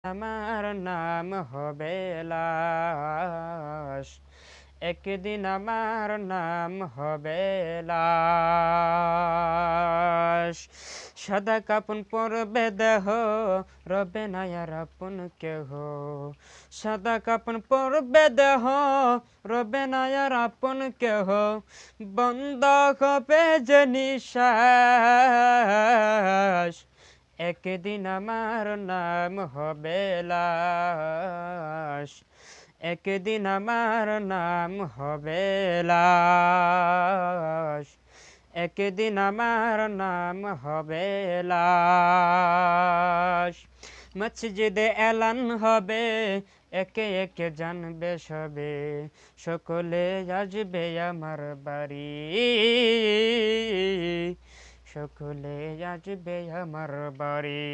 আমার নাম হবে লাশ, একদিন আমার নাম হবে লাশ। সাদা কাপন পরবে দেহ, রবে না আর আপন কেহ। সাদা কাপন পরবে দেহ, রবে না আর আপন কেহ। বন্ধ হবে যে নিঃশ্বাস, একদিন আমার নাম হবে লাশ, একদিন আমার নাম হবে লাশ, একদিন আমার নাম হবে লাশ। মসজিদে এলান হবে, একে একে জানবে সবে, সকলে আসবে আমার বাড়ি, সকলে আসবে আমার বাড়ি।